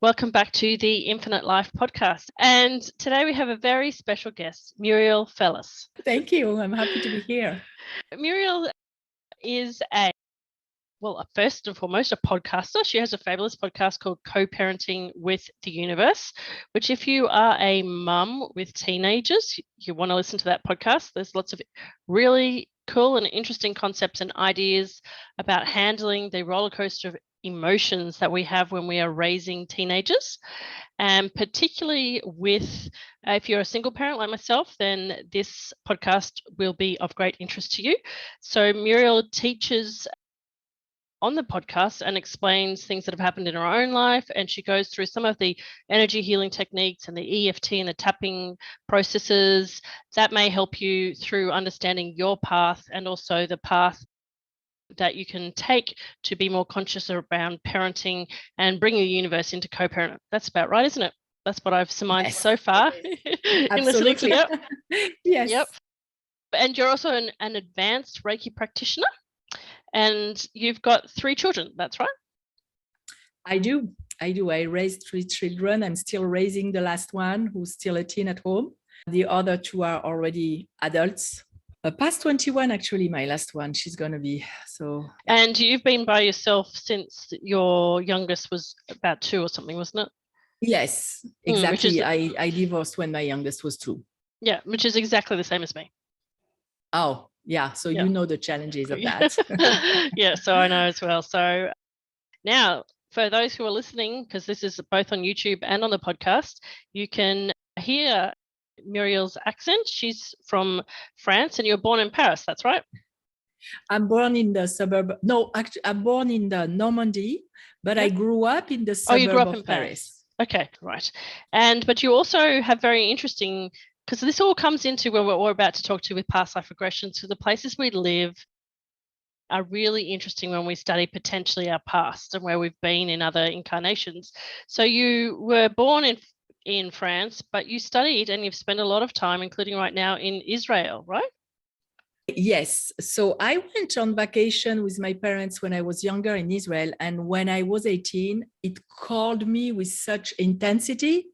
Welcome back to the Infinite Life podcast. And today we have a very special guest, Murielle Fellous. Thank you. I'm happy to be here. Murielle is first and foremost, a podcaster. She has a fabulous podcast called Co-Parenting with the Universe, which if you are a mum with teenagers, you want to listen to that podcast. There's lots of really cool and interesting concepts and ideas about handling the roller coaster of emotions that we have when we are raising teenagers. And particularly with, if you're a single parent like myself, then this podcast will be of great interest to you. So Muriel teaches on the podcast and explains things that have happened in her own life, and she goes through some of the energy healing techniques and the EFT and the tapping processes that may help you through understanding your path and also the path that you can take to be more conscious around parenting and bringing the universe into co-parent. That's about right, isn't it? That's what I've surmised so far in listening to that. Yes. Yep. And you're also an advanced Reiki practitioner. And you've got 3 children, that's right? I do. I raised 3 children. I'm still raising the last one, who's still a teen at home. The other 2 are already adults. Past 21, actually, my last one, she's going to be. So. Yeah. And you've been by yourself since your youngest was about 2 or something, wasn't it? Yes, exactly. I divorced when my youngest was 2. Yeah, which is exactly the same as me. Oh, yeah. So you know the challenges of that. Yeah, so I know as well. So now, for those who are listening, because this is both on YouTube and on the podcast, you can hear Muriel's accent. She's from France and you're born in Paris, that's right? I'm born in the suburb. No, actually, I'm born in the Normandy, but I grew up in the suburb you grew up of in Paris. Okay, right. But you also have very interesting, because this all comes into what we're about to talk to with past life regression. So the places we live are really interesting when we study potentially our past and where we've been in other incarnations. So you were born in France, but you studied and you've spent a lot of time, including right now, in Israel, right? Yes. So I went on vacation with my parents when I was younger in Israel. And when I was 18, it called me with such intensity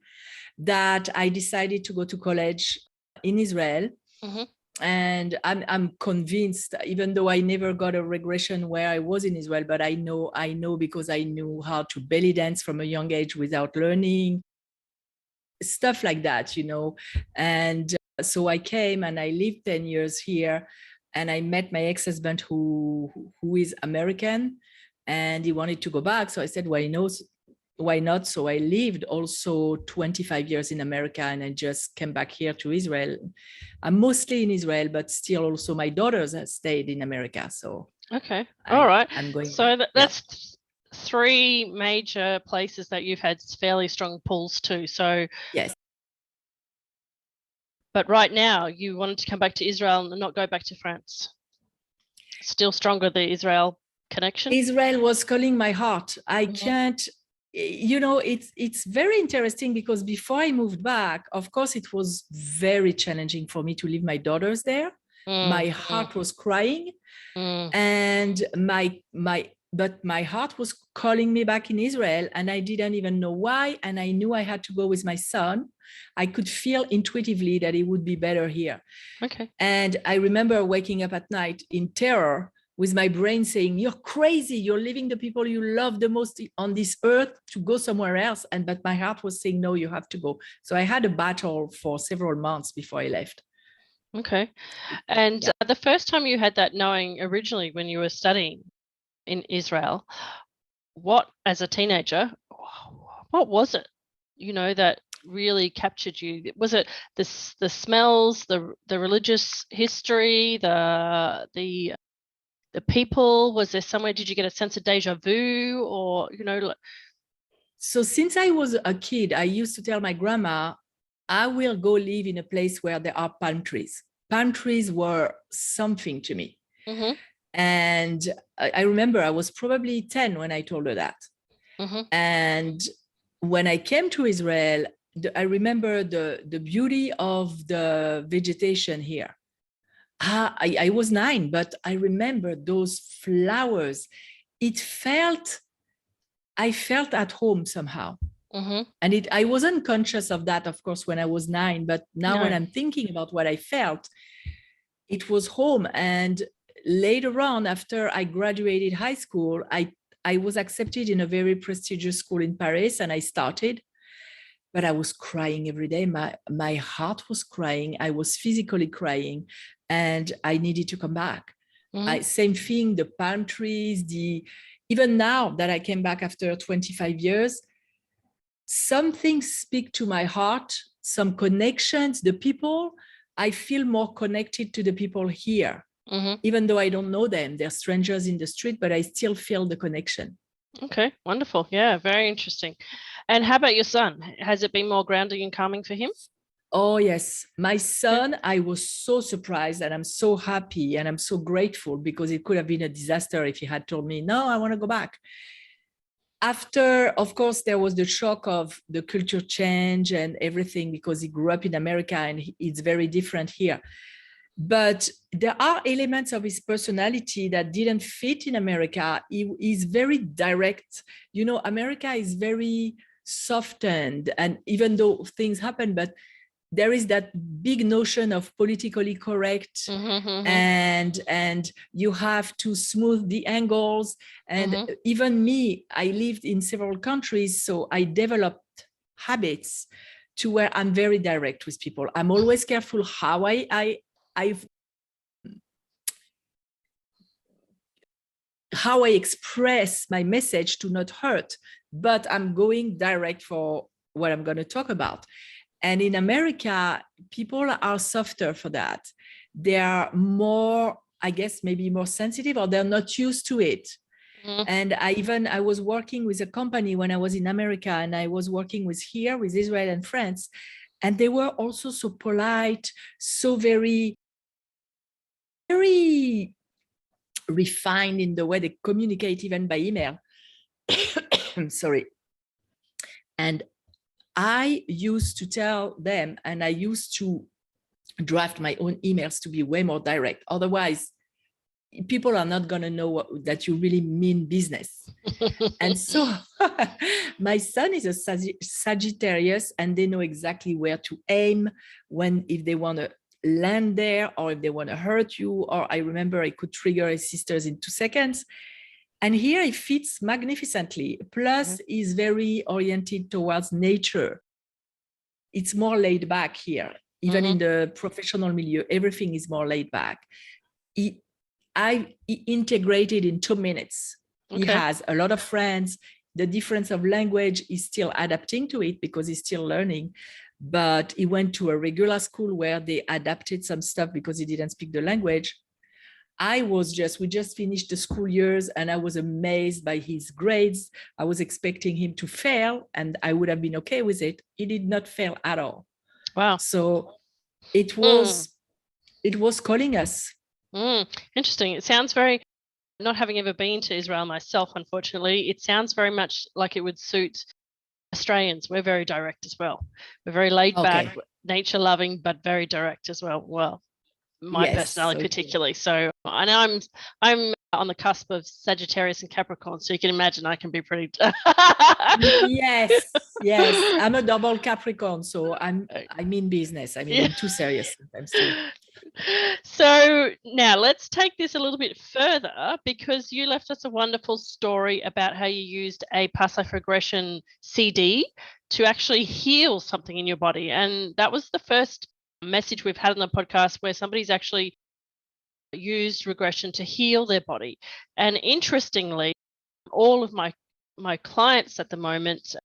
that I decided to go to college in Israel. Mm-hmm. And I'm convinced, even though I never got a regression where I was in Israel, but I know because I knew how to belly dance from a young age without learning, stuff like that, And so I came and I lived 10 years here, and I met my ex-husband who is American, and he wanted to go back. So I said, why not? So I lived also 25 years in America, and I just came back here to Israel. I'm mostly in Israel, but still also my daughters have stayed in America. So okay, all right. I'm going. So that's 3 major places that you've had fairly strong pulls to. So yes. But right now, you wanted to come back to Israel and not go back to France. Still stronger, the Israel connection? Israel was calling my heart. I can't, it's very interesting because before I moved back, of course, it was very challenging for me to leave my daughters there. My heart was crying, and but my heart was calling me back in Israel, and I didn't even know why. And I knew I had to go with my son. I could feel intuitively that it would be better here. Okay. And I remember waking up at night in terror with my brain saying, you're crazy. You're leaving the people you love the most on this earth to go somewhere else. But my heart was saying, no, you have to go. So I had a battle for several months before I left. Okay. And the first time you had that knowing originally when you were studying in Israel, what, as a teenager, what was it, that really captured you? Was it the smells, the religious history, the people? Was there somewhere, did you get a sense of deja vu or, So since I was a kid, I used to tell my grandma, I will go live in a place where there are palm trees. Palm trees were something to me. Mm-hmm. And I remember I was probably 10 when I told her that. Mm-hmm. And when I came to Israel, I remember the beauty of the vegetation here. I was 9, but I remember those flowers. I felt at home somehow. And I wasn't conscious of that, of course, when I was 9, but now when I'm thinking about what I felt, it was home. And later on, after I graduated high school, I was accepted in a very prestigious school in Paris, and I started, but I was crying every day. My heart was crying. I was physically crying, and I needed to come back. Same thing, the palm trees, even now that I came back after 25 years, some things speak to my heart, some connections, the people, I feel more connected to the people here, even though I don't know them. They're strangers in the street, but I still feel the connection. Okay, wonderful. Yeah, very interesting. And how about your son? Has it been more grounding and calming for him? Oh, yes. My son, I was so surprised, and I'm so happy, and I'm so grateful, because it could have been a disaster if he had told me, no, I want to go back. After, of course, there was the shock of the culture change and everything, because he grew up in America and it's very different here. But there are elements of his personality that didn't fit in America. He's very direct. You know, America is very softened, and even though things happen, but there is that big notion of politically correct, and you have to smooth the angles. And even me, I lived in several countries, so I developed habits to where I'm very direct with people. I'm always careful how I express my message to not hurt, but I'm going direct for what I'm going to talk about. And in America, people are softer for that. They are more, I guess, maybe more sensitive, or they're not used to it. And I was working with a company when I was in America, and I was working with Israel and France. And they were also so polite, so very, very refined in the way they communicate, even by email. I'm sorry. And I used to tell them, and I used to draft my own emails to be way more direct. Otherwise, people are not going to know that you really mean business. And so my son is a Sagittarius, and they know exactly where to aim if they want to land there, or if they want to hurt you. Or I remember I could trigger his sisters in 2 seconds. And here it fits magnificently. Plus, is very oriented towards nature. It's more laid back here. Even in the professional milieu, everything is more laid back. I integrated in 2 minutes. He has a lot of friends. The difference of language is still adapting to it, because he's still learning. But he went to a regular school where they adapted some stuff because he didn't speak the language. We just finished the school years, and I was amazed by his grades. I was expecting him to fail, and I would have been okay with it. He did not fail at all. Wow. So it was calling us. Interesting. It sounds very, not having ever been to Israel myself, unfortunately, it sounds very much like it would suit Australians. We're very direct as well. We're very laid back, nature loving, but very direct as well. Well, my personality particularly. So I know I'm on the cusp of Sagittarius and Capricorn, so you can imagine I can be pretty yes I'm a double Capricorn, so I mean business. I mean, I'm too serious sometimes too. So now let's take this a little bit further, because you left us a wonderful story about how you used a past life regression CD to actually heal something in your body. And that was the first message we've had on the podcast where somebody's actually used regression to heal their body. And interestingly, all of my clients at the moment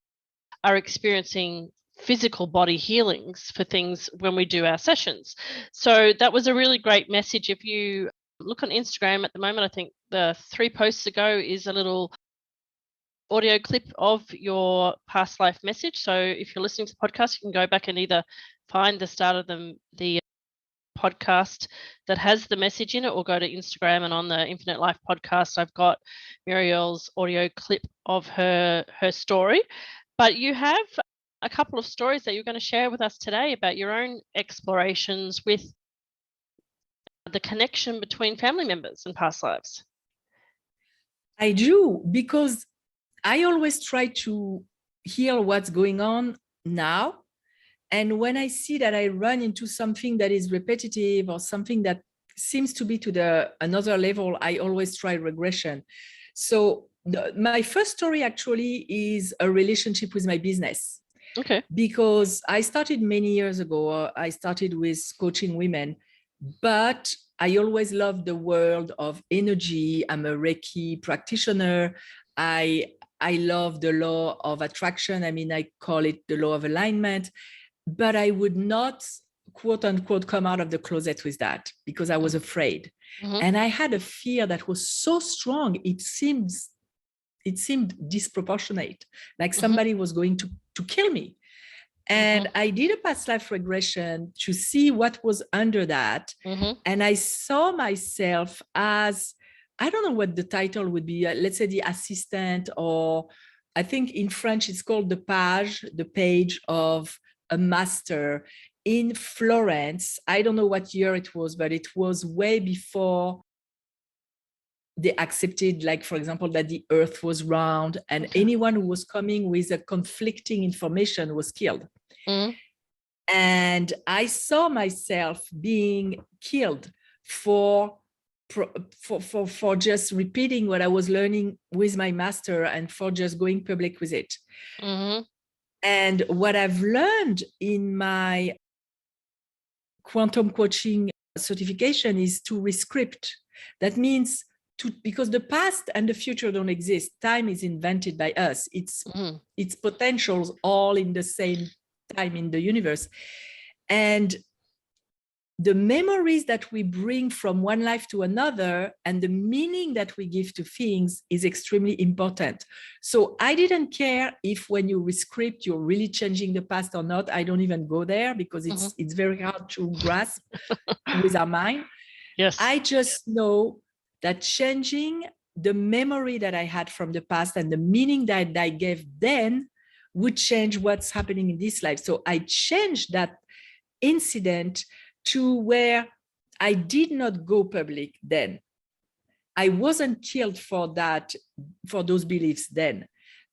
are experiencing physical body healings for things when we do our sessions. So that was a really great message. If you look on Instagram at the moment, I think the 3 posts ago is a little audio clip of your past life message. So if you're listening to the podcast, you can go back and either find the start of the podcast that has the message in it, or go to Instagram, and on the Infinite Life podcast, I've got Muriel's audio clip of her story. But you have a couple of stories that you're going to share with us today about your own explorations with the connection between family members and past lives. I do, because I always try to hear what's going on now. And when I see that I run into something that is repetitive or something that seems to be to another level, I always try regression. So my first story actually is a relationship with my business. Okay. Because I started many years ago. I started with coaching women, but I always loved the world of energy. I'm a Reiki practitioner. I love the law of attraction. I mean, I call it the law of alignment. But I would not, quote unquote, come out of the closet with that because I was afraid. Mm-hmm. And I had a fear that was so strong, it seemed disproportionate, like somebody was going to kill me. And I did a past life regression to see what was under that. And I saw myself as, I don't know what the title would be, let's say the assistant, or I think in French it's called the page of a master in Florence. I don't know what year it was, but it was way before they accepted, like, for example, that the earth was round, and anyone who was coming with a conflicting information was killed. And I saw myself being killed for just repeating what I was learning with my master and for just going public with it. And what I've learned in my quantum coaching certification is to rescript. That means because the past and the future don't exist. Time is invented by us. Its potentials all in the same time in the universe. And the memories that we bring from one life to another and the meaning that we give to things is extremely important. So I didn't care if when you rescript, you're really changing the past or not. I don't even go there because it's very hard to grasp with our mind. Yes. I just know that changing the memory that I had from the past and the meaning that I gave then would change what's happening in this life. So I changed that incident to where I did not go public then. I wasn't killed for that, for those beliefs then.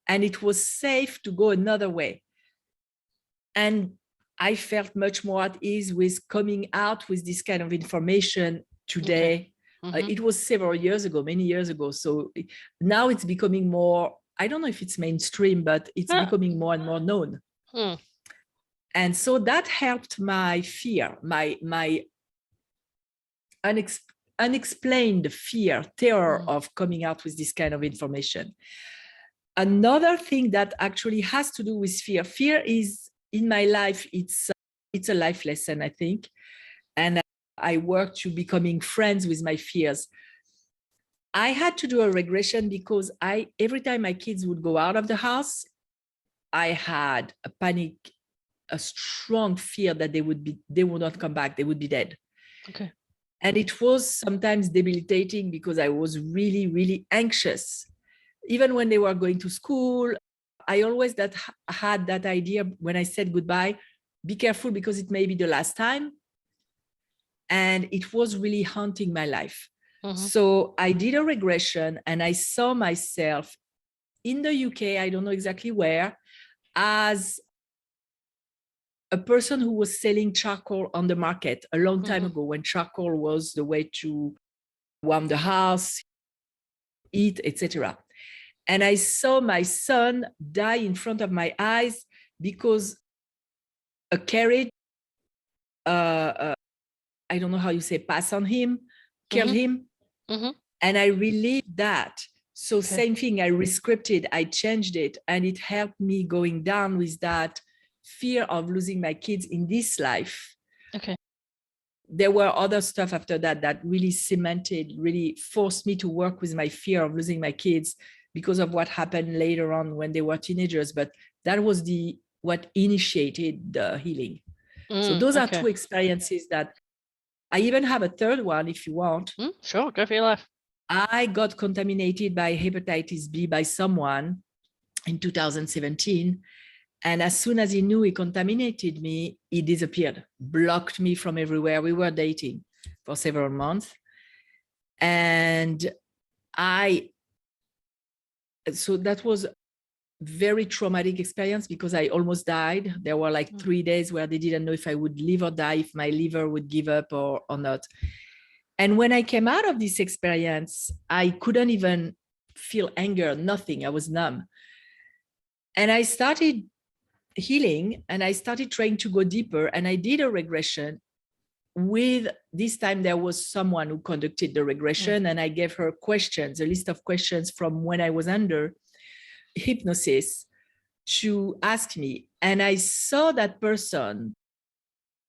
And it was safe to go another way. And I felt much more at ease with coming out with this kind of information today. It was several years ago, many years ago. So now it's becoming more, I don't know if it's mainstream, but it's becoming more and more known. And so that helped my fear, my unexplained fear, terror of coming out with this kind of information. Another thing that actually has to do with fear. Fear is, in my life, it's a life lesson, I think. And I work to becoming friends with my fears. I had to do a regression because every time my kids would go out of the house, I had a panic, a strong fear that they would not come back, they would be dead. Okay. And it was sometimes debilitating because I was really, really anxious. Even when they were going to school, I always had that idea when I said goodbye, be careful because it may be the last time. And it was really haunting my life. So I did a regression and I saw myself in the UK, I don't know exactly where, as a person who was selling charcoal on the market a long time ago, when charcoal was the way to warm the house, eat, etc. And I saw my son die in front of my eyes because a carriage, I don't know how you say, pass on him, killed him. And I relived that. So same thing, I rescripted, I changed it, and it helped me going down with that fear of losing my kids in this life. Okay. There were other stuff after that really cemented, really forced me to work with my fear of losing my kids because of what happened later on when they were teenagers. But that was what initiated the healing. So those are two experiences that I even have a third one if you want. Sure, go for your life. I got contaminated by hepatitis B by someone in 2017. And as soon as he knew he contaminated me, he disappeared, blocked me from everywhere. We were dating for several months. And so that was very traumatic experience because I almost died. There were like 3 days where they didn't know if I would live or die, if my liver would give up or not. And when I came out of this experience, I couldn't even feel anger, nothing. I was numb. And I started healing and I started trying to go deeper. And I did a regression with, this time there was someone who conducted the regression, and I gave her questions, a list of questions from when I was under hypnosis to ask me. And I saw that person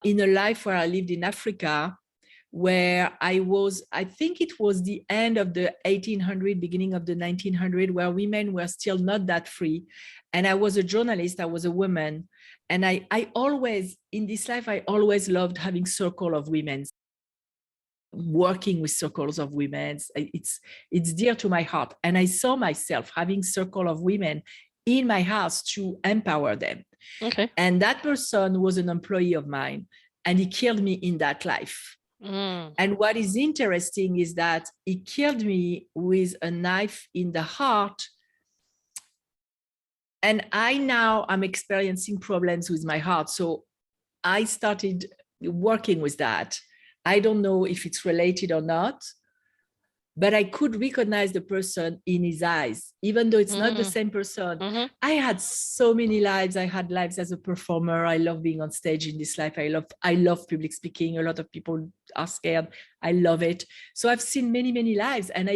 in a life where I lived in Africa, where I think it was the end of the 1800, beginning of the 1900, where women were still not that free. And I was a journalist, I was a woman. And I always, in this life, I always loved having circle of women, working with circles of women. It's dear to my heart. And I saw myself having circle of women in my house to empower them. Okay. And that person was an employee of mine, and he killed me in that life. And what is interesting is that he killed me with a knife in the heart. And I'm experiencing problems with my heart. So I started working with that. I don't know if it's related or not, but I could recognize the person in his eyes, even though it's not the same person. I had so many lives. I had lives as a performer. I love being on stage in this life. I love public speaking. A lot of people are scared. I love it. So I've seen many, many lives. And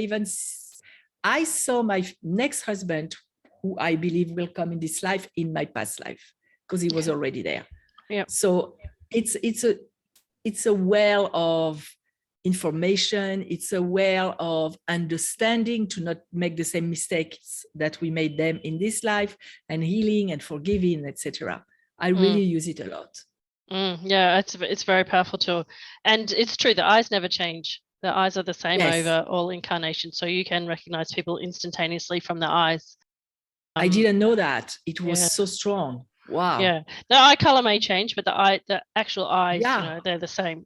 I saw my next husband, who I believe will come in this life, in my past life, because he was already there. Yeah. So it's a well of information. It's a well of understanding to not make the same mistakes that we made them in this life, and healing and forgiving, etc. I really use it a lot. Yeah, it's very powerful too. And it's true, the eyes never change. The eyes are the same over all incarnations. So you can recognize people instantaneously from the eyes. I didn't know that. It was so strong. Wow. Yeah. The eye color may change, but the actual eyes, they're the same.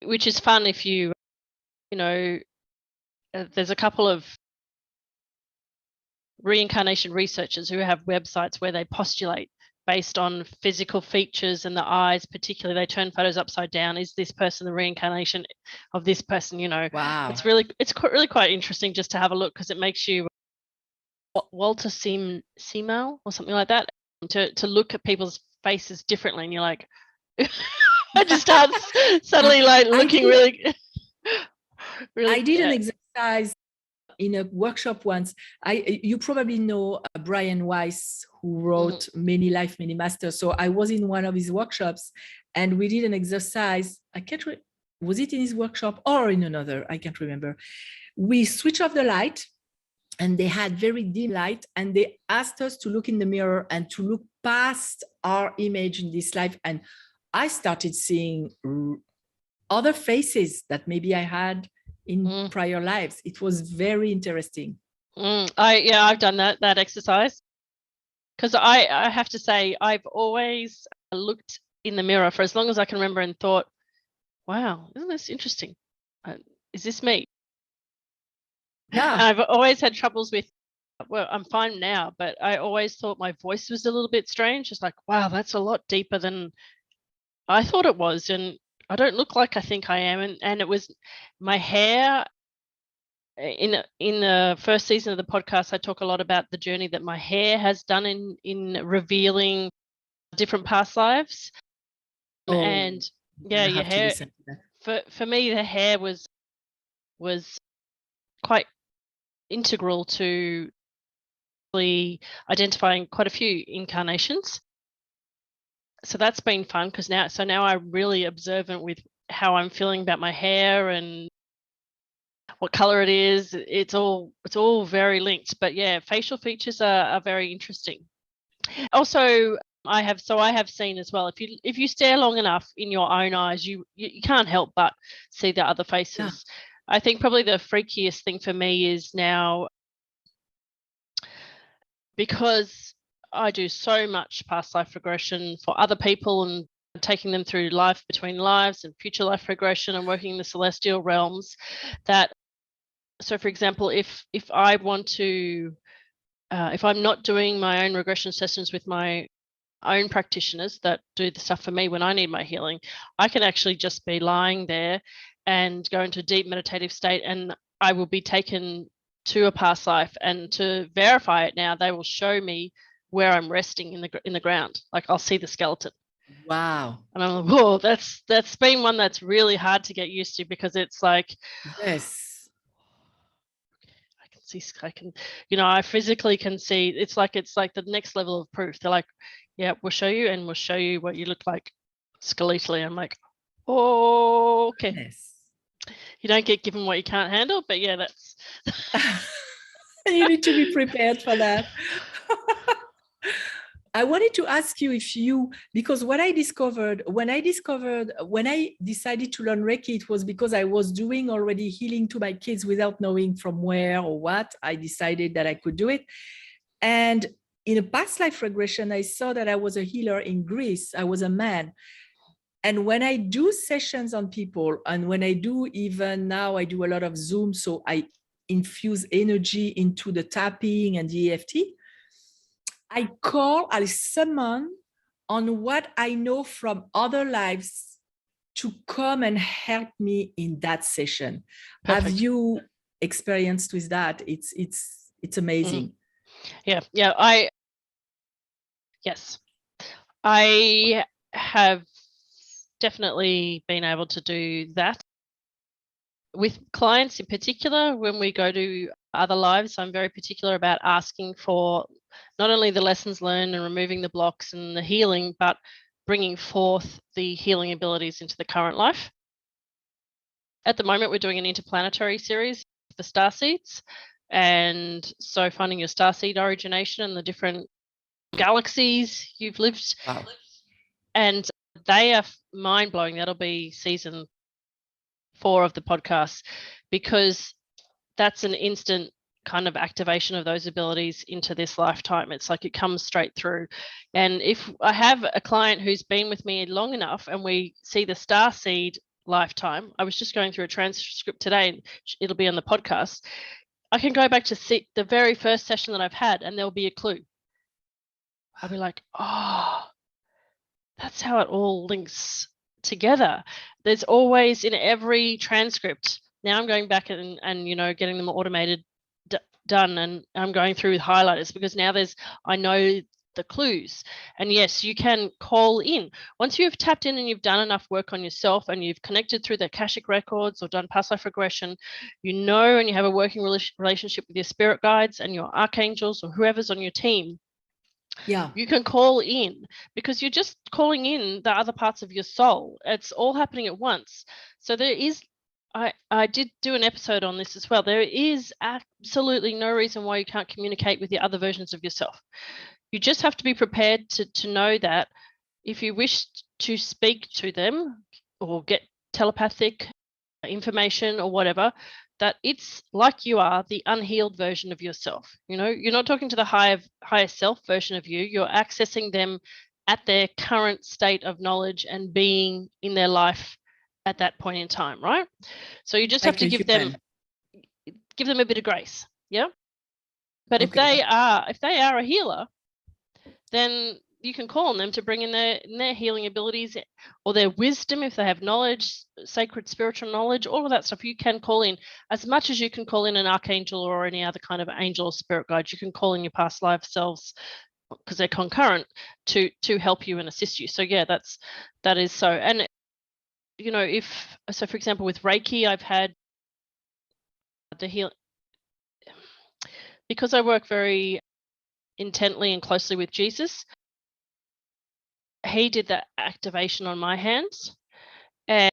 Which is fun if there's a couple of reincarnation researchers who have websites where they postulate based on physical features and the eyes, particularly. They turn photos upside down. Is this person the reincarnation of this person? Wow. It's really quite interesting just to have a look, because it makes you Walter Seymour or something like that, to look at people's faces differently, and you're like, I just start suddenly looking really. I did an exercise in a workshop once. You probably know Brian Weiss, who wrote Many Life, Many Masters. So I was in one of his workshops, and we did an exercise. Was it in his workshop or in another? I can't remember. We switched off the light, and they had very dim light, and they asked us to look in the mirror and to look past our image in this life. And I started seeing other faces that maybe I had in prior lives. It was very interesting. I've done that exercise, because I have to say, I've always looked in the mirror for as long as I can remember and thought, wow, isn't this interesting? Is this me? Yeah. I've always had troubles with, well, I'm fine now, but I always thought my voice was a little bit strange. It's like, wow, that's a lot deeper than I thought it was, and I don't look like I think I am. And it was my hair. In the first season of the podcast, I talk a lot about the journey that my hair has done in revealing different past lives. And your hair, for me, the hair was quite integral to identifying quite a few incarnations. So that's been fun, because now I'm really observant with how I'm feeling about my hair and what color it is. It's all very linked. But yeah, facial features are very interesting. Also, I have seen as well, if you stare long enough in your own eyes, you can't help but see the other faces. Yeah. I think probably the freakiest thing for me is now, because I do so much past life regression for other people and taking them through life between lives and future life regression and working in the celestial realms, that, so for example, if I want to if I'm not doing my own regression sessions with my own practitioners that do the stuff for me when I need my healing, I can actually just be lying there and go into a deep meditative state, and I will be taken to a past life, and to verify it now, they will show me where I'm resting in the ground. Like I'll see the skeleton. Wow. And I'm like, whoa, that's been one that's really hard to get used to, because it's like, Yes. I can, I physically can see. It's like the next level of proof. They're like, yeah, we'll show you, and we'll show you what you look like skeletally. I'm like, oh, okay. Yes. You don't get given what you can't handle, but yeah, that's. You need to be prepared for that. I wanted to ask you because when I decided to learn Reiki, it was because I was doing already healing to my kids without knowing from where or what. I decided that I could do it. And in a past life regression, I saw that I was a healer in Greece. I was a man. And when I do sessions on people, and when I do, even now, I do a lot of Zoom. So I infuse energy into the tapping and the EFT. I summon on what I know from other lives to come and help me in that session. Perfect. Have you experienced with that? It's amazing. Yeah. Yes, I have definitely been able to do that with clients in particular. When we go to other lives, I'm very particular about asking for not only the lessons learned and removing the blocks and the healing, but bringing forth the healing abilities into the current life. At the moment, we're doing an interplanetary series for starseeds, and so finding your starseed origination and the different galaxies you've lived. Wow. And they are mind-blowing. That'll be season 4 of the podcast, because that's an instant kind of activation of those abilities into this lifetime. It's like it comes straight through. And if I have a client who's been with me long enough and we see the starseed lifetime, I was just going through a transcript today, and it'll be on the podcast. I can go back to see the very first session that I've had, and there'll be a clue. I'll be like, oh, that's how it all links together. There's always, in every transcript, now I'm going back and getting them automated done, and I'm going through with highlighters, because now I know the clues. And yes, you can call in. Once you've tapped in and you've done enough work on yourself, and you've connected through the Akashic records or done past life regression, and you have a working relationship with your spirit guides and your archangels or whoever's on your team, yeah, you can call in, because you're just calling in the other parts of your soul. It's all happening at once. So there is, I did do an episode on this as well. There is absolutely no reason why you can't communicate with the other versions of yourself. You just have to be prepared to know that if you wish to speak to them or get telepathic information or whatever, that it's like you are the unhealed version of yourself. You're not talking to the higher self version of you. You're accessing them at their current state of knowledge and being in their life at that point in time, right? So you just have to give them a bit of grace. Yeah. But if they are a healer, then you can call on them to bring in their healing abilities or their wisdom. If they have knowledge, sacred spiritual knowledge, all of that stuff, you can call in as much as you can call in an archangel or any other kind of angel or spirit guide. You can call in your past life selves, because they're concurrent, to help you and assist you. So yeah, that is so. And for example, with Reiki, I've had the heal, because I work very intently and closely with Jesus. He did that activation on my hands. And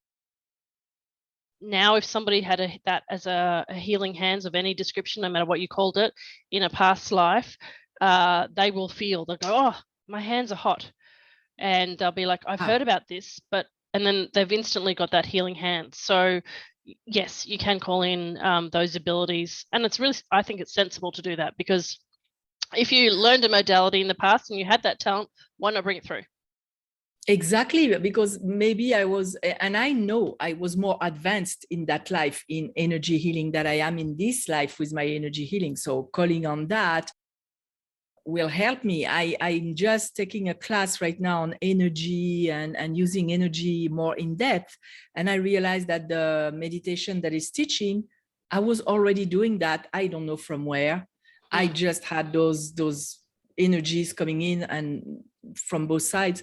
now if somebody had that as a healing hands of any description, no matter what you called it, in a past life, they will feel, they'll go, oh, my hands are hot. And they'll be like, I've heard about this, and then they've instantly got that healing hand. So yes, you can call in those abilities. And it's really, I think it's sensible to do that, because if you learned a modality in the past and you had that talent, why not bring it through? Exactly, because maybe I was more advanced in that life in energy healing than I am in this life with my energy healing. So calling on that will help me. I'm just taking a class right now on energy and using energy more in depth. And I realized that the meditation that is teaching, I was already doing that. I don't know from where. I just had those energies coming in and from both sides.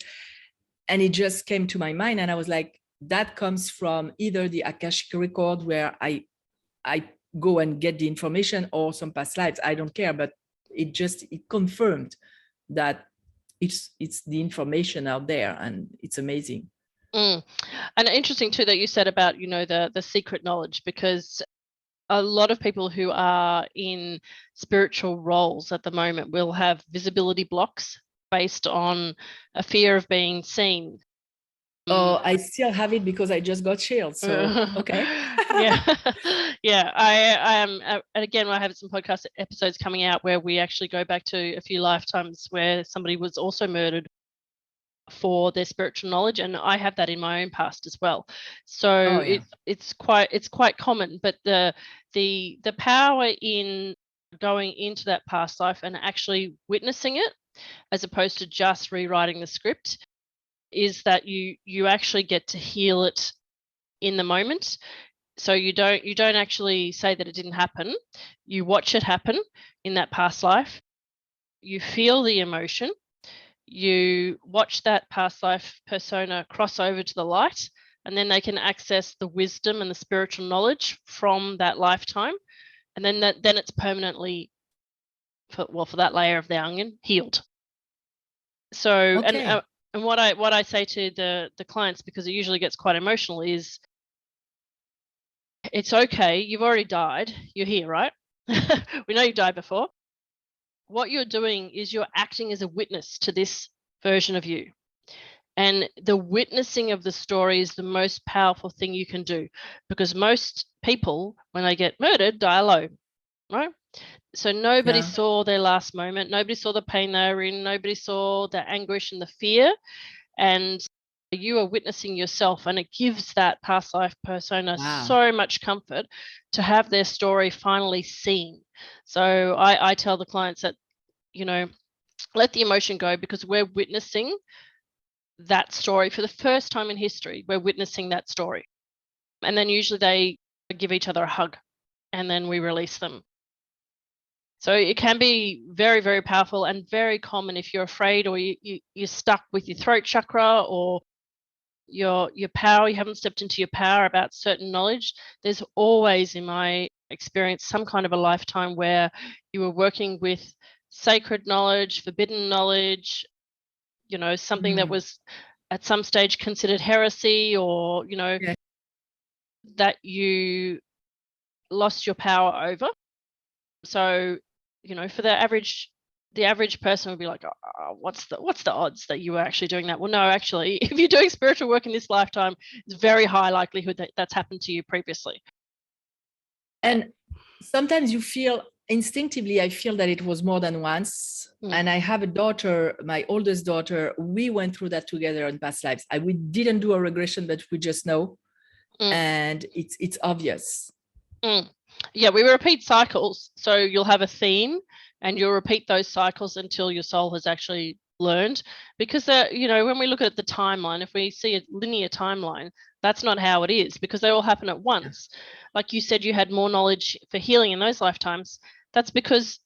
And it just came to my mind. And I was like, that comes from either the Akashic record where I go and get the information, or some past lives. I don't care, but it confirmed that it's the information out there, and it's amazing. And interesting too that you said about, the secret knowledge, because a lot of people who are in spiritual roles at the moment will have visibility blocks based on a fear of being seen. Oh, I still have it because I just got chills. So, okay. Yeah. Yeah. I am. And again, I have some podcast episodes coming out where we actually go back to a few lifetimes where somebody was also murdered for their spiritual knowledge, and I have that in my own past as well. So it's quite common, but the power in going into that past life and actually witnessing it, as opposed to just rewriting the script, is that you actually get to heal it in the moment. So you don't actually say that it didn't happen. You watch it happen in that past life. You feel the emotion. You watch that past life persona cross over to the light, and then they can access the wisdom and the spiritual knowledge from that lifetime, and then it's permanently, for that layer of the onion, healed. So and what I say to the clients, because it usually gets quite emotional, is it's okay. You've already died. You're here, right? We know you died before. What you're doing is you're acting as a witness to this version of you. And the witnessing of the story is the most powerful thing you can do, because most people, when they get murdered, die alone, right? So nobody saw their last moment. Nobody saw the pain they were in. Nobody saw the anguish and the fear. And you are witnessing yourself, and it gives that past life persona so much comfort to have their story finally seen. So I tell the clients that, let the emotion go, because we're witnessing that story for the first time in history. We're witnessing that story. And then usually they give each other a hug, and then we release them. So it can be very, very powerful and very common if you're afraid, or you're stuck with your throat chakra, or your power, you haven't stepped into your power about certain knowledge. There's always, in my experience, some kind of a lifetime where you were working with sacred knowledge, forbidden knowledge, something that was at some stage considered heresy, or that you lost your power over. So for the average person would be like, what's the odds that you were actually doing that? Well, no, actually, if you're doing spiritual work in this lifetime, it's very high likelihood that that's happened to you previously. And sometimes you feel instinctively, I feel that it was more than once. And I have a daughter, my oldest daughter, we went through that together in past lives. We didn't do a regression, but we just know. And it's obvious. Yeah, we repeat cycles. So you'll have a theme, and you'll repeat those cycles until your soul has actually learned. Because when we look at the timeline, if we see a linear timeline, that's not how it is, because they all happen at once. Like you said, you had more knowledge for healing in those lifetimes. That's because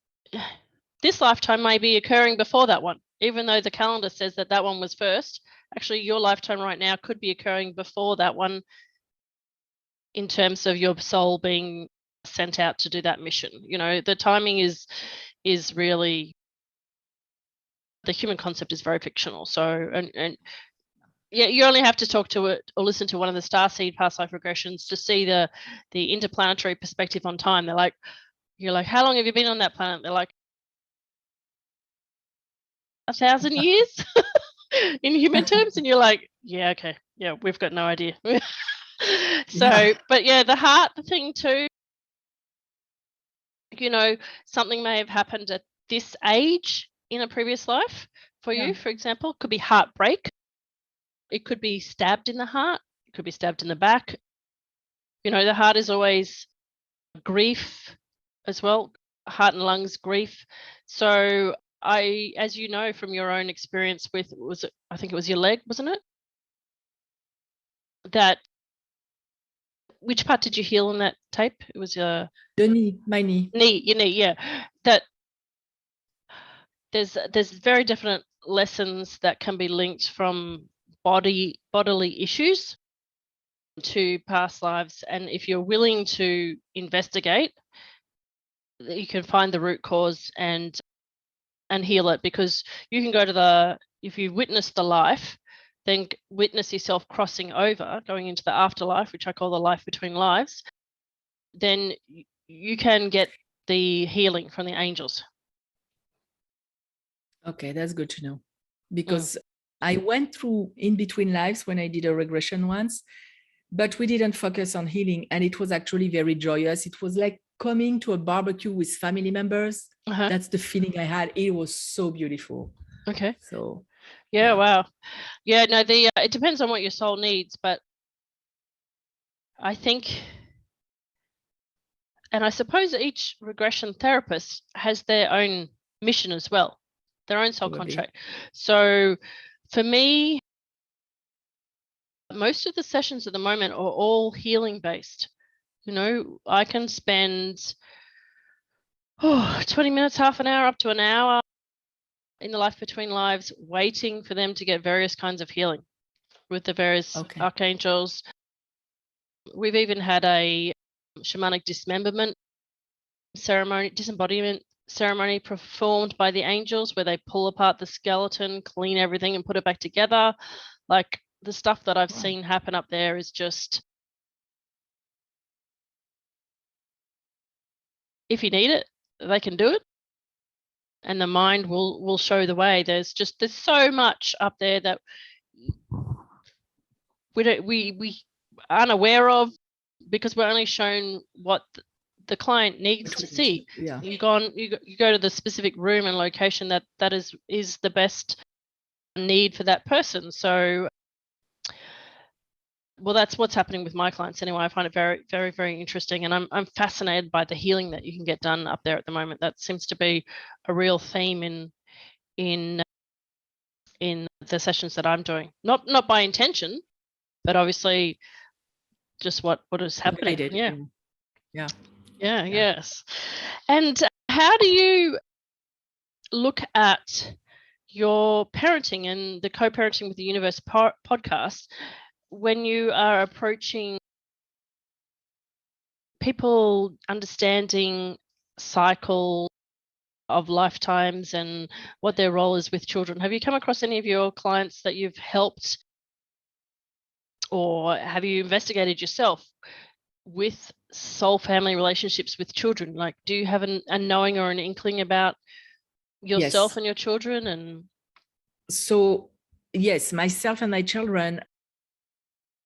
this lifetime may be occurring before that one, even though the calendar says that one was first. Actually, your lifetime right now could be occurring before that one, in terms of your soul being sent out to do that mission. The timing is really, the human concept is very fictional. So and yeah, you only have to talk to it or listen to one of the starseed past life regressions to see the interplanetary perspective on time. You're like, how long have you been on that planet? They're like, 1,000 years in human terms. And you're like, yeah, okay, yeah, we've got no idea. So but yeah, the heart thing too, something may have happened at this age in a previous life for you. For example, could be heartbreak. It could be stabbed in the heart. It could be stabbed in the back. The heart is always grief as well. Heart and lungs, grief. So as you know from your own experience with, I think it was your leg, wasn't it? Which part did you heal in that tape? It was the knee, my knee. Your knee, yeah. That there's very definite lessons that can be linked from bodily issues to past lives, and if you're willing to investigate, you can find the root cause and heal it, because you can go to if you witness the life, then witness yourself crossing over, going into the afterlife, which I call the life between lives, then you can get the healing from the angels. Okay, that's good to know, because I went through in between lives when I did a regression once, but we didn't focus on healing, and it was actually very joyous. It was like coming to a barbecue with family members. That's the feeling I had. It was so beautiful. Okay. So yeah. Wow. Yeah, no, it depends on what your soul needs, but I think, and I suppose each regression therapist has their own mission as well, their own soul contract. So for me, most of the sessions at the moment are all healing based. You know, I can spend 20 minutes, half an hour, up to an hour in the life between lives, waiting for them to get various kinds of healing with the various archangels. We've even had a shamanic disembodiment ceremony performed by the angels, where they pull apart the skeleton, clean everything, and put it back together. Like, the stuff that I've seen happen up there is just, if you need it, they can do it, and the mind will show the way. There's so much up there that we aren't aware of, because we're only shown what the client needs to see. You go to the specific room and location that is the best need for that person. So, well, that's what's happening with my clients anyway. I find it very, very, very interesting, and I'm fascinated by the healing that you can get done up there at the moment. That seems to be a real theme in the sessions that I'm doing. Not by intention, but obviously just what is happening. Yeah. Yes. And how do you look at your parenting and the co-parenting with the universe podcast when you are approaching people understanding cycle of lifetimes and what their role is with children? Have you come across any of your clients that you've helped, or have you investigated yourself with soul family relationships with children? Like, do you have a knowing or an inkling about yourself and your children? And so, yes, myself and my children,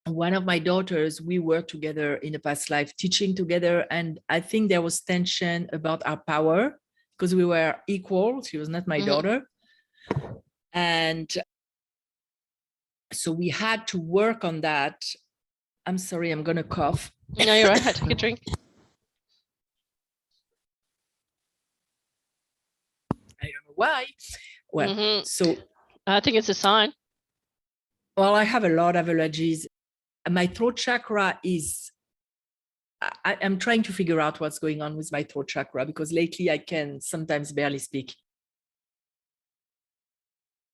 one of my daughters, we were together in a past life, teaching together, and I think there was tension about our power, because we were equal. She was not my daughter, and so we had to work on that. I'm sorry, I'm gonna cough. No, you're right. Take a drink. I don't know why. Well, so I think it's a sign. Well, I have a lot of allergies. My throat chakra is, I'm trying to figure out what's going on with my throat chakra, because lately I can sometimes barely speak.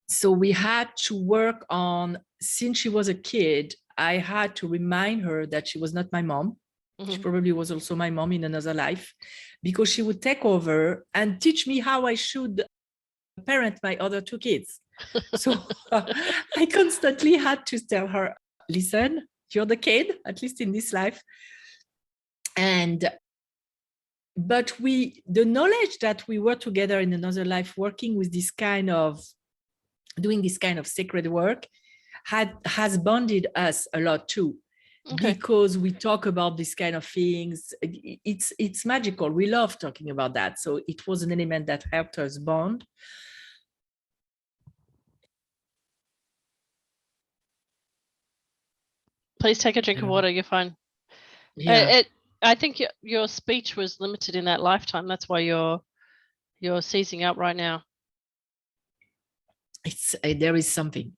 So we had to work on, since she was a kid, I had to remind her that she was not my mom. She probably was also my mom in another life, because she would take over and teach me how I should parent my other two kids. So I constantly had to tell her, listen, you're the kid, at least in this life. But the knowledge that we were together in another life, working with doing this kind of sacred work, has bonded us a lot too. Because we talk about this kind of things. It's magical. We love talking about that. So it was an element that helped us bond. Please take a drink of water. You're fine. Yeah. I think your speech was limited in that lifetime. That's why you're seizing up right now. there is something.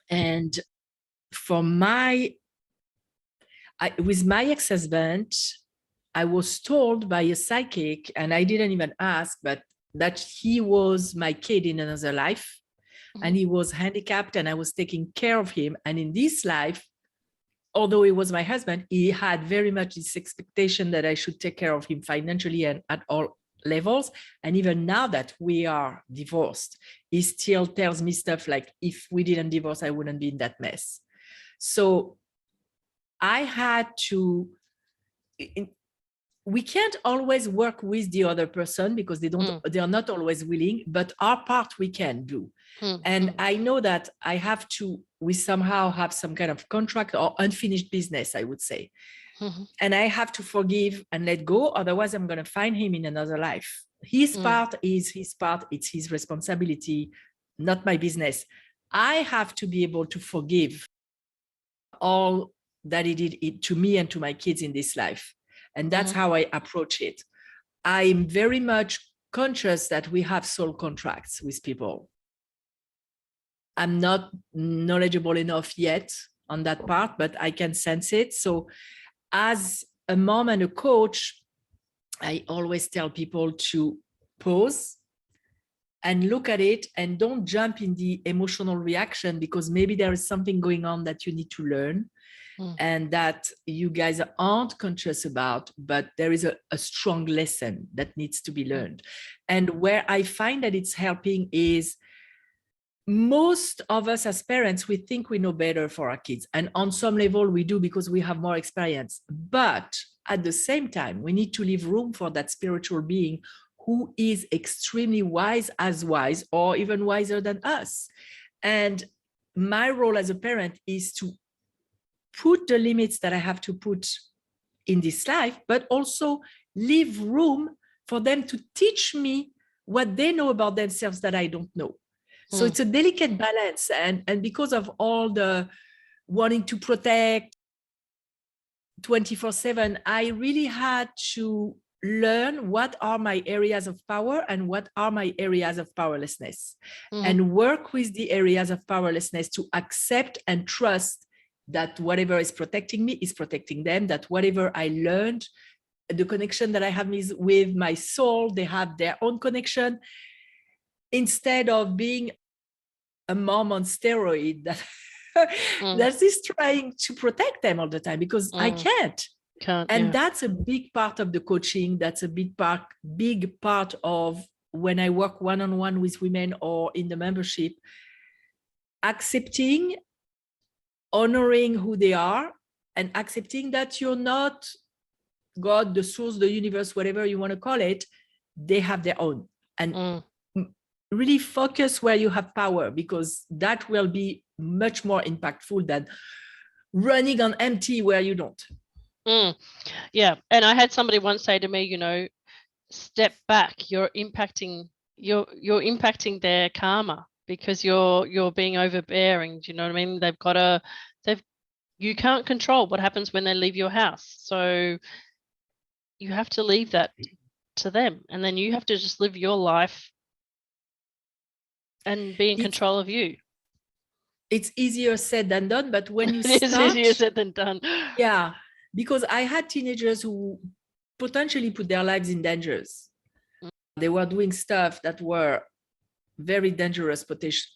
And for with my ex-husband, I was told by a psychic, and I didn't even ask, but that he was my kid in another life, and he was handicapped, and I was taking care of him. And in this life, although he was my husband, he had very much this expectation that I should take care of him financially and at all levels. And even now that we are divorced, he still tells me stuff like, if we didn't divorce, I wouldn't be in that mess. So I had to, we can't always work with the other person because they are not always willing, but our part we can do. And I know that we somehow have some kind of contract or unfinished business, I would say. And I have to forgive and let go. Otherwise, I'm going to find him in another life. His part is his part. It's his responsibility, not my business. I have to be able to forgive all that he did to me and to my kids in this life. And that's how I approach it. I'm very much conscious that we have soul contracts with people. I'm not knowledgeable enough yet on that part, but I can sense it. So as a mom and a coach, I always tell people to pause and look at it and don't jump in the emotional reaction, because maybe there is something going on that you need to learn and that you guys aren't conscious about, but there is a strong lesson that needs to be learned. And where I find that it's helping is most of us as parents, we think we know better for our kids. And on some level we do because we have more experience. But at the same time, we need to leave room for that spiritual being who is extremely wise or even wiser than us. And my role as a parent is to put the limits that I have to put in this life, but also leave room for them to teach me what they know about themselves that I don't know. So it's a delicate balance. And because of all the wanting to protect 24/7, I really had to learn what are my areas of power and what are my areas of powerlessness, and work with the areas of powerlessness to accept and trust that whatever is protecting me is protecting them, that whatever I learned, the connection that I have with my soul, they have their own connection, instead of being a mom on steroid that is trying to protect them all the time, because I can't. That's a big part of the coaching. That's a big part of when I work one-on-one with women or in the membership, accepting, honoring who they are, and accepting that you're not God, the source, the universe, whatever you want to call it. They have their own. And really focus where you have power, because that will be much more impactful than running on empty where you don't. Yeah. And I had somebody once say to me, step back, you're impacting their karma, because you're being overbearing. Do you know what I mean? You can't control what happens when they leave your house. So you have to leave that to them. And then you have to just live your life and be in control of you. It's easier said than done, but when you It is easier said than done. Yeah, because I had teenagers who potentially put their lives in dangers. They were doing stuff that were very dangerous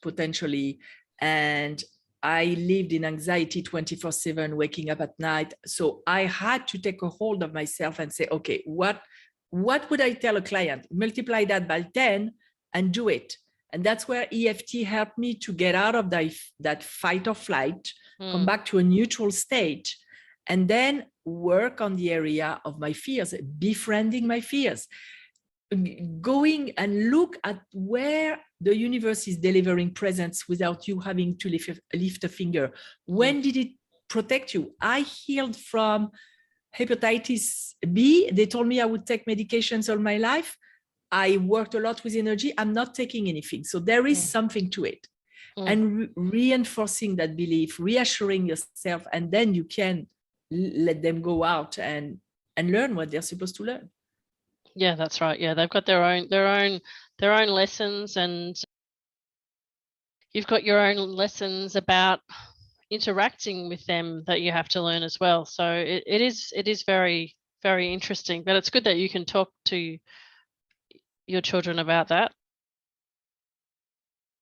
potentially, and I lived in anxiety 24/7, waking up at night. So I had to take a hold of myself and say, okay, what would I tell a client? Multiply that by 10 and do it. And that's where EFT helped me to get out of that fight or flight, come back to a neutral state, and then work on the area of my fears, befriending my fears, going and look at where the universe is delivering presents without you having to lift a finger. When did it protect you? I healed from hepatitis B. They told me I would take medications all my life. I worked a lot with energy. I'm not taking anything. So there is something to it. And reinforcing that belief, reassuring yourself, and then you can let them go out and learn what they're supposed to learn. Yeah, that's right. Yeah, they've got their own their own lessons, and you've got your own lessons about interacting with them that you have to learn as well. So it is very, very interesting, but it's good that you can talk to your children about that.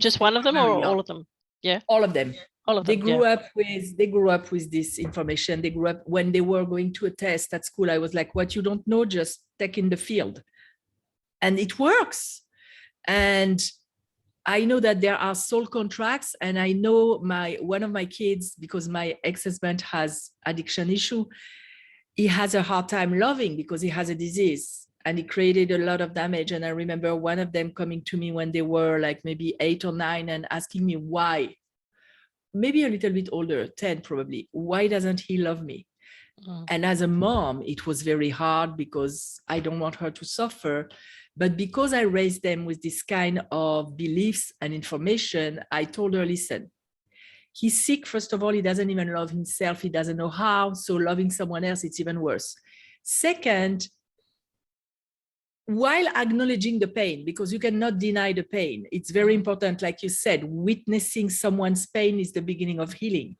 Just one of them or all of them? Yeah. All of them. All of them. They grew up with this information. They grew up when they were going to a test at school. I was like, what you don't know, just take in the field. And it works. And I know that there are soul contracts, and I know one of my kids, because my ex-husband has addiction issue, he has a hard time loving because he has a disease, and he created a lot of damage. And I remember one of them coming to me when they were like maybe 8 or 9 and asking me why, maybe a little bit older, 10 probably, why doesn't he love me? And as a mom, it was very hard because I don't want her to suffer. But because I raised them with this kind of beliefs and information, I told her, listen, he's sick. First of all, he doesn't even love himself. He doesn't know how. So loving someone else, it's even worse. Second, while acknowledging the pain, because you cannot deny the pain, it's very important. Like you said, witnessing someone's pain is the beginning of healing.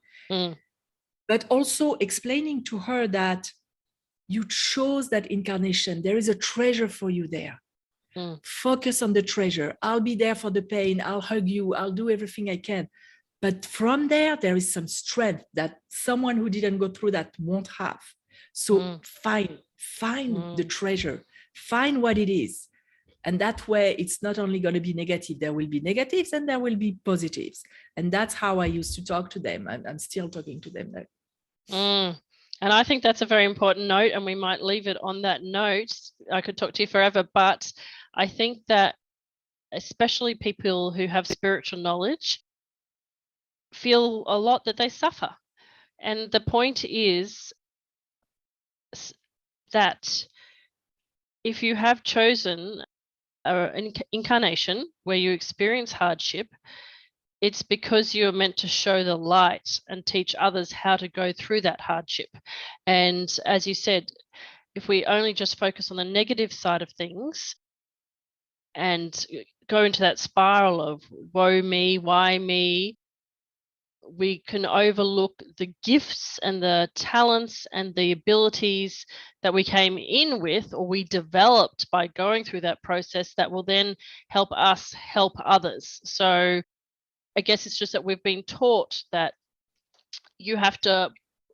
But also explaining to her that you chose that incarnation. There is a treasure for you there. Focus on the treasure. I'll be there for the pain. I'll hug you. I'll do everything I can. But from there is some strength that someone who didn't go through that won't have. So find the treasure. Find what it is. And that way, it's not only going to be negative. There will be negatives and there will be positives. And that's how I used to talk to them. And I'm still talking to them. And I think that's a very important note, and we might leave it on that note. I could talk to you forever, but I think that especially people who have spiritual knowledge feel a lot that they suffer. And the point is that if you have chosen an incarnation where you experience hardship, it's because you're meant to show the light and teach others how to go through that hardship. And as you said, if we only just focus on the negative side of things and go into that spiral of woe me, why me, we can overlook the gifts and the talents and the abilities that we came in with or we developed by going through that process that will then help us help others. So I guess it's just that we've been taught that you have to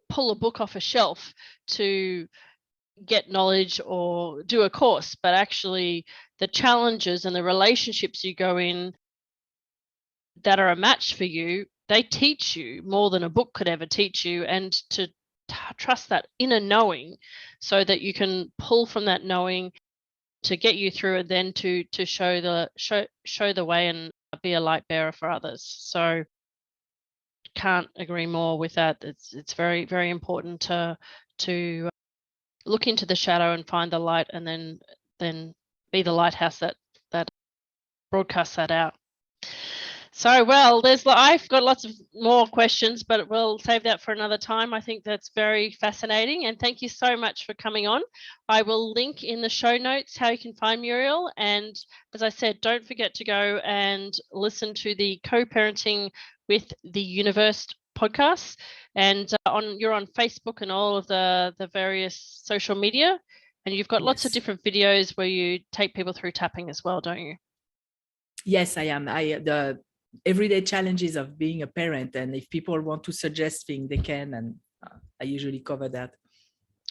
pull a book off a shelf to get knowledge or do a course, but actually the challenges and the relationships you go in that are a match for you, they teach you more than a book could ever teach you, and to trust that inner knowing so that you can pull from that knowing to get you through it, then to show the way and be a light bearer for others. So can't agree more with that. It's very, very important to look into the shadow and find the light, and then be the lighthouse that broadcasts that out. So, well, I've got lots of more questions, but we'll save that for another time. I think that's very fascinating, and thank you so much for coming on. I will link in the show notes how you can find Muriel, and as I said, don't forget to go and listen to the Co-Parenting with the Universe podcast, and you're on Facebook and all of the various social media, and you've got lots of different videos where you take people through tapping as well, don't you? Yes, I am. The everyday challenges of being a parent, and if people want to suggest things, they can, and I usually cover that.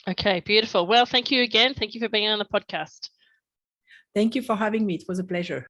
Okay, beautiful. Well, thank you again. Thank you for being on the podcast. Thank you for having me. It was a pleasure.